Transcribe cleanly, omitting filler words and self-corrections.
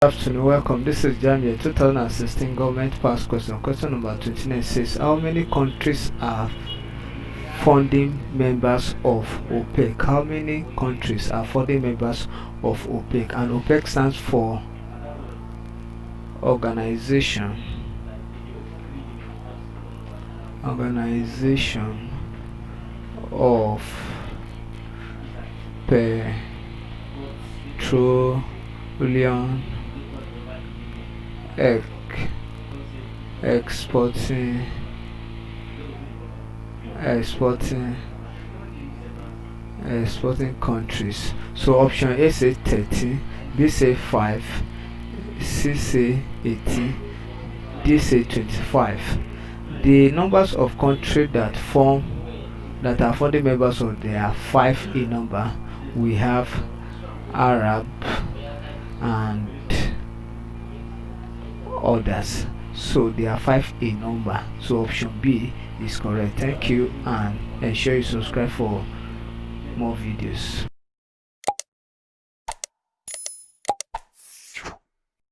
Good afternoon, welcome. This is Jamb, 2016 government pass question. Question number 29 says, how many countries are founding members of Opec? How many countries are founding members of Opec? And Opec stands for Organization of Petroleum exporting countries. So option A say 30, B say 5, C say 18, D say 25. The numbers of countries that are founding members of, there are 5 in number. We have Arab and others, so there are 5 in number. So option B is correct. Thank you, and ensure you subscribe for more videos.